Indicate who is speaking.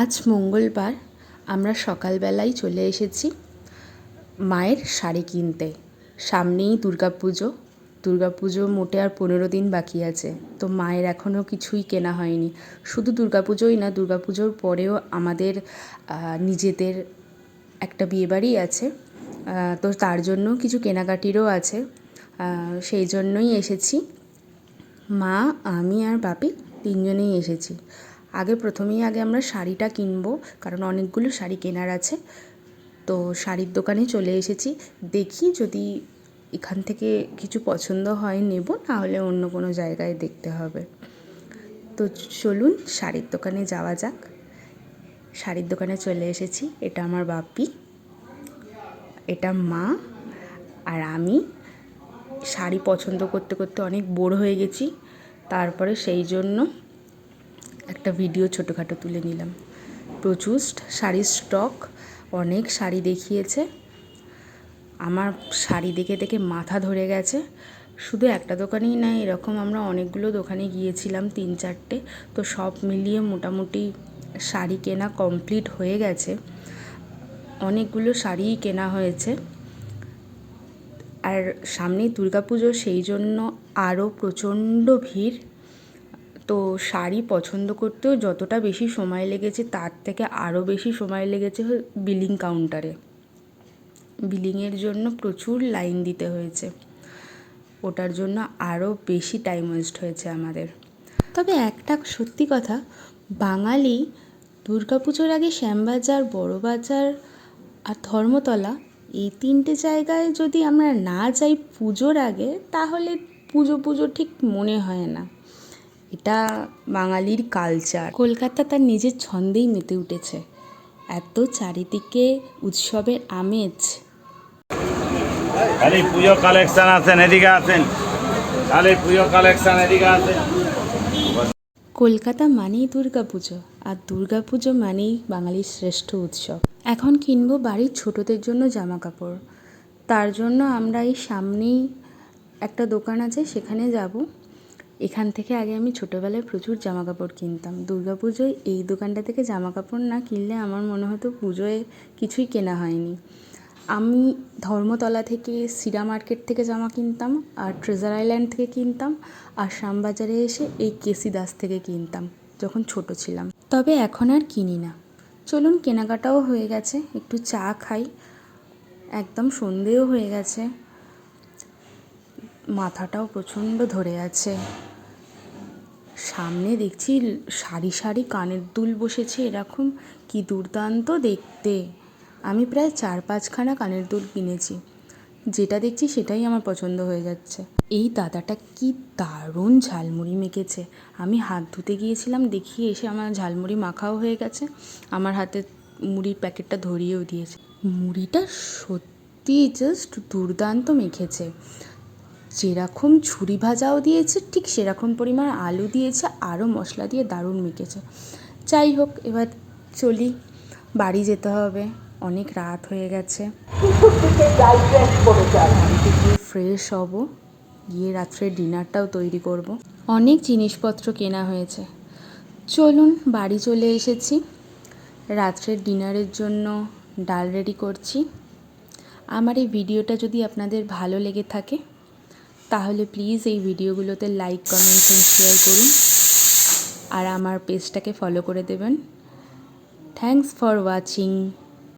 Speaker 1: আজ মঙ্গলবার আমরা সকালবেলায় চলে এসেছি মায়ের শাড়ি কিনতে। সামনেই দুর্গাপুজো মোটে আর 15 দিন বাকি আছে। তো মায়ের এখনও কিছুই কেনা হয়নি। শুধু দুর্গাপুজোই না, দুর্গাপুজোর পরেও আমাদের নিজেদের একটা বিয়েবাড়ি আছে। তো তার জন্য কিছু কেনাকাটিরও আছে। সেই জন্যই এসেছি। মা, আমি আর বাপি তিনজনেই এসেছি। প্রথমেই আমরা শাড়িটা কিনবো, কারণ অনেকগুলো শাড়ি কেনার আছে। তো শাড়ির দোকানে চলে এসেছি। দেখি যদি এখান থেকে কিছু পছন্দ হয় নেব, নাহলে অন্য কোনো জায়গায় দেখতে হবে। তো চলুন শাড়ির দোকানে যাওয়া যাক। শাড়ির দোকানে চলে এসেছি। এটা আমার বাপি, এটা মা আর আমি। শাড়ি পছন্দ করতে করতে অনেক বোর হয়ে গেছি। তারপরে সেই জন্য একটা ভিডিও ছোটোখাটো তুলে নিলাম। প্রচুর শাড়ির স্টক, অনেক শাড়ি দেখিয়েছে। আমার শাড়ি দেখে দেখে মাথা ধরে গেছে। শুধু একটা দোকানেই না, এরকম আমরা অনেকগুলো দোকানে গিয়েছিলাম, 3-4টে। তো সব মিলিয়ে মোটামুটি শাড়ি কেনা কমপ্লিট হয়ে গেছে। অনেকগুলো শাড়িই কেনা হয়েছে। আর সামনেই দুর্গাপুজো, সেই জন্য আরও প্রচণ্ড ভিড়। তো শাড়ি পছন্দ করতেও যতটা বেশি সময় লেগেছে, তার থেকে আরও বেশি সময় লেগেছে বিলিং কাউন্টারে। বিলিংয়ের জন্য প্রচুর লাইন দিতে হয়েছে, ওটার জন্য আরও বেশি টাইম ওয়েস্ট হয়েছে আমাদের। তবে একটা সত্যি কথা, বাঙালি দুর্গাপুজোর আগে শ্যামবাজার, বড়বাজার আর ধর্মতলা, এই 3টে জায়গায় যদি আমরা না যাই পুজোর আগে, তাহলে পুজো ঠিক মনে হয় না। এটা বাঙালির কালচার। কলকাতা তার নিজের ছন্দেই মেতে উঠেছে। এত চারিদিকে উৎসবের আমেজ।
Speaker 2: খালি পুজো কালেকশন আছেন, এদিকে আছেন। খালি পুজো কালেকশন, এদিকে আছেন।
Speaker 1: কলকাতা মানেই দুর্গাপুজো, আর দুর্গাপুজো মানেই বাঙালির শ্রেষ্ঠ উৎসব। এখন কিনবো বাড়ির ছোটদের জন্য জামা কাপড়। তার জন্য আমরা এই সামনেই একটা দোকান আছে, সেখানে যাব। এখান থেকে আগে আমি ছোটোবেলায় প্রচুর জামা কাপড় কিনতাম। দুর্গাপুজোয় এই দোকানটা থেকে জামা কাপড় না কিনলে আমার মনে হতো পুজোয় কিছুই কেনা হয়নি। আমি ধর্মতলা থেকে, সিরা মার্কেট থেকে জামা কিনতাম, আর ট্রেজার আইল্যান্ড থেকে কিনতাম, আর শ্যামবাজারে এসে এই কেসি দাস থেকে কিনতাম যখন ছোট ছিলাম। তবে এখন আর কিনি না। চলুন, কেনাকাটাও হয়ে গেছে, একটু চা খাই। একদম সন্ধেও হয়ে গেছে, মাথাটাও প্রচণ্ড ধরে আছে। সামনে দেখছি সারি সারি কানের দুল বসেছে, এরকম কি দুর্দান্ত দেখতে। আমি প্রায় 4-5খানা কানের দুল কিনেছি। যেটা দেখছি সেটাই আমার পছন্দ হয়ে যাচ্ছে। এই দাদাটা কি দারুণ ঝালমুড়ি মেখেছে। আমি হাত ধুতে গিয়েছিলাম, দেখি এসে আমার ঝালমুড়ি মাখাও হয়ে গেছে। আমার হাতে মুড়ির প্যাকেটটা ধরিয়েও দিয়েছে। মুড়িটা সত্যি জাস্ট দুর্দান্ত মেখেছে। যেরকম ঝুরি ভাজাও দিয়েছে, ঠিক সেরকম পরিমাণ আলু দিয়েছে, আরও মশলা দিয়ে দারুণ মেখেছে। যাই হোক, এবার চলি, বাড়ি যেতে হবে, অনেক রাত হয়ে গেছে। বাড়িতে গিয়ে ফ্রেশ হব, গিয়ে রাত্রে ডিনারটাও তৈরি করব। অনেক জিনিসপত্র কেনা হয়েছে। চলুন, বাড়ি চলে এসেছি। রাত্রের ডিনারের জন্য ডাল রেডি করছি। আমার এই ভিডিওটা যদি আপনাদের ভালো লেগে থাকে, তাহলে প্লিজ এই ভিডিওগুলোতে লাইক, কমেন্ট এবং শেয়ার করুন, আর আমার পেজটাকে ফলো করে দেবেন। Thanks for watching.